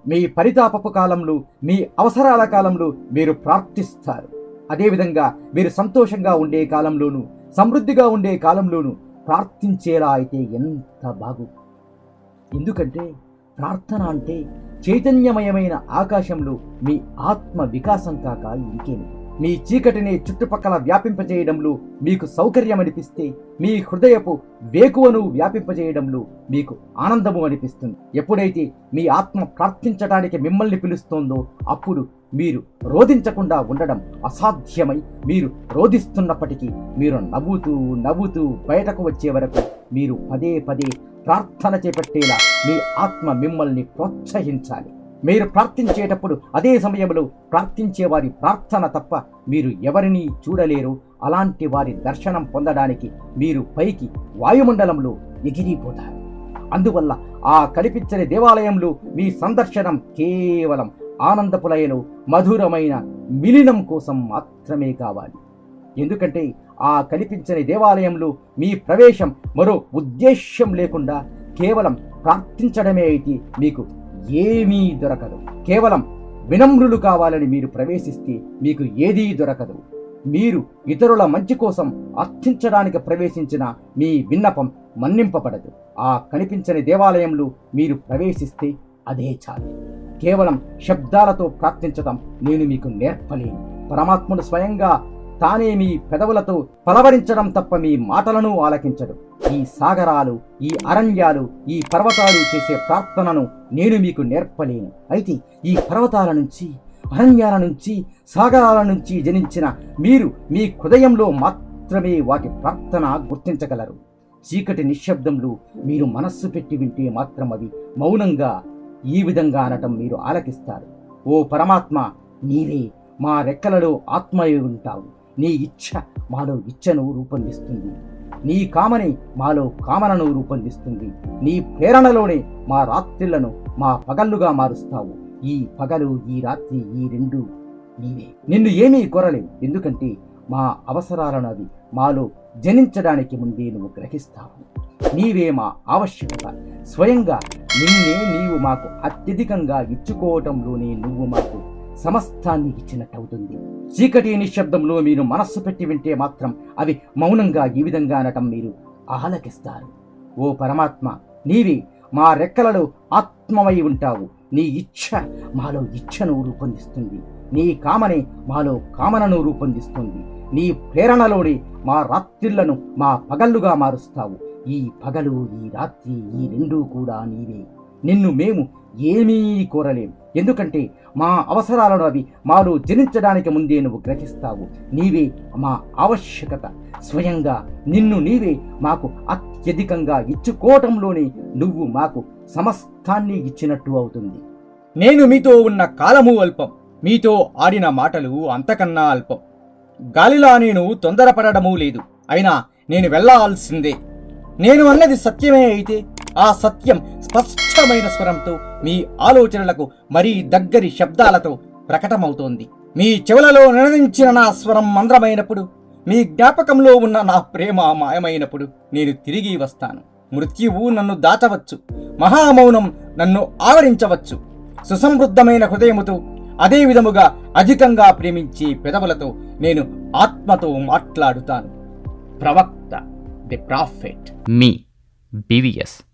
మీ పరితాపపు కాలంలో, మీ అవసరాల కాలంలో మీరు ప్రార్థిస్తారు. అదేవిధంగా మీరు సంతోషంగా ఉండే కాలంలోనూ, సమృద్ధిగా ఉండే కాలంలోనూ ప్రార్థించేలా అయితే ఎంత బాగు. ఎందుకంటే ప్రార్థన అంటే చైతన్యమయమైన ఆకాశంలో మీ ఆత్మ వికాసం కాక ఇంకేమి. మీ చీకటిని చుట్టుపక్కల వ్యాపింపజేయడంలో మీకు సౌకర్యం అనిపిస్తే, మీ హృదయపు వేకువను వ్యాపింపజేయడంలో మీకు ఆనందము అనిపిస్తుంది. ఎప్పుడైతే మీ ఆత్మ ప్రార్థించడానికి మిమ్మల్ని పిలుస్తోందో అప్పుడు మీరు రోధించకుండా ఉండడం అసాధ్యమై, మీరు రోధిస్తున్నప్పటికీ మీరు నవ్వుతూ బయటకు వచ్చే వరకు మీరు పదే పదే ప్రార్థన చేపట్టేలా మీ ఆత్మ మిమ్మల్ని ప్రోత్సహించాలి. మీరు ప్రార్థించేటప్పుడు అదే సమయంలో ప్రార్థించే వారి ప్రార్థన తప్ప మీరు ఎవరినీ చూడలేరు. అలాంటి వారి దర్శనం పొందడానికి మీరు పైకి వాయుమండలంలో ఎగిరిపోతారు. అందువల్ల ఆ కనిపించని దేవాలయంలో మీ సందర్శనం కేవలం ఆనందపులయలో మధురమైన మిలినం కోసం మాత్రమే కావాలి. ఎందుకంటే ఆ కనిపించని దేవాలయంలో మీ ప్రవేశం మరో ఉద్దేశ్యం లేకుండా కేవలం ప్రార్థించడమే అయితే మీకు ఏమీ దొరకదు. కేవలం వినమ్రులు కావాలని మీరు ప్రవేశిస్తే మీకు ఏదీ దొరకదు. మీరు ఇతరుల మంచి కోసం అర్థించడానికి ప్రవేశించిన మీ విన్నపం మన్నింపబడదు. ఆ కనిపించని దేవాలయంలో మీరు ప్రవేశిస్తే అదే చాలు. కేవలం శబ్దాలతో ప్రార్థించడం నేను మీకు నేర్పలేను. పరమాత్ముడు స్వయంగా తానే మీ పెదవులతో పలవరించడం తప్ప మీ మాటలను ఆలకించడు. ఈ సాగరాలు, ఈ అరణ్యాలు, ఈ పర్వతాలు చేసే ప్రార్థనను నేను మీకు నేర్పలేను. అయితే ఈ పర్వతాల నుంచి, అరణ్యాల నుంచి, సాగరాల నుంచి జనించిన మీరు మీ హృదయంలో మాత్రమే వాటి ప్రార్థన గుర్తించగలరు. చీకటి నిశ్శబ్దంలో మీరు మనస్సు పెట్టి వింటే మాత్రం అవి మౌనంగా ఈ విధంగా అనటం మీరు ఆలకిస్తారు. ఓ పరమాత్మ, నీవే మా రెక్కలలో ఆత్మయే ఉంటావు. నీ ఇచ్ఛ మాలో ఇచ్ఛను రూపొందిస్తుంది. నీ కామని మాలో కామనను రూపొందిస్తుంది. నీ ప్రేరణలోనే మా రాత్రిళ్లను మా పగళ్ళుగా మారుస్తావు. ఈ పగలు, ఈ రాత్రి, ఈ రెండు నీవే. నిన్ను ఏమీ కోరలేవు. ఎందుకంటే మా అవసరాలను అవి మాలో జనించడానికి ముందే నువ్వు గ్రహిస్తావు. నీవే మా ఆవశ్యకత. స్వయంగా నిన్నే నీవు మాకు అత్యధికంగా ఇచ్చుకోవటంలోనే నువ్వు మాకు సమస్తాన్ని ఇచ్చినట్టవుతుంది. చీకటి నిశ్శబ్దంలో మీరు మనస్సు పెట్టి వింటే మాత్రం అవి మౌనంగా ఈ విధంగా అనటం మీరు ఆలకిస్తారు. ఓ పరమాత్మ, నీవే మా రెక్కలలో ఆత్మవై ఉంటావు. నీ ఇచ్ఛ మాలో ఇచ్ఛను రూపొందిస్తుంది. నీ కామనే మాలో కామనను రూపొందిస్తుంది. నీ ప్రేరణలోనే మా రాత్రిళ్లను మా పగళ్ళుగా మారుస్తావు. ఈ పగలు, ఈ రాత్రి, ఈ రెండూ కూడా నీవే. నిన్ను మేము ఏమీ కోరలేం. ఎందుకంటే మా అవసరాలను అవి మాలో జనించడానికి ముందే నువ్వు గ్రహిస్తావు. నీవే మా ఆవశ్యకత. స్వయంగా నిన్ను నీవే మాకు అత్యధికంగా ఇచ్చుకోవటంలోనే నువ్వు మాకు సమస్తాన్ని ఇచ్చినట్టు అవుతుంది. నేను మీతో ఉన్న కాలము అల్పం, మీతో ఆడిన మాటలు అంతకన్నా అల్పం. గాలిలా నేను తొందరపడడమూ లేదు. అయినా నేను వెళ్ళాల్సిందే. నేను అన్నది సత్యమే అయితే ఆ సత్యం స్పష్టమైన స్వరంతో మీ ఆలోచనలకు మరీ దగ్గరి శబ్దాలతో ప్రకటమవుతోంది. మీ చెవులలో నినదించిన నా స్వరం మంద్రమైనప్పుడు, మీ జ్ఞాపకంలో ఉన్న నా ప్రేమ మాయమైనప్పుడు నేను తిరిగి వస్తాను. మృత్యువు నన్ను దాచవచ్చు, మహామౌనం నన్ను ఆవరించవచ్చు. సుసమృద్ధమైన హృదయముతో, అదే విధముగా అధికంగా ప్రేమించే పెదవులతో నేను ఆత్మతో మాట్లాడుతాను. ప్రవక్త, ది ప్రాఫెట్. Me BVS.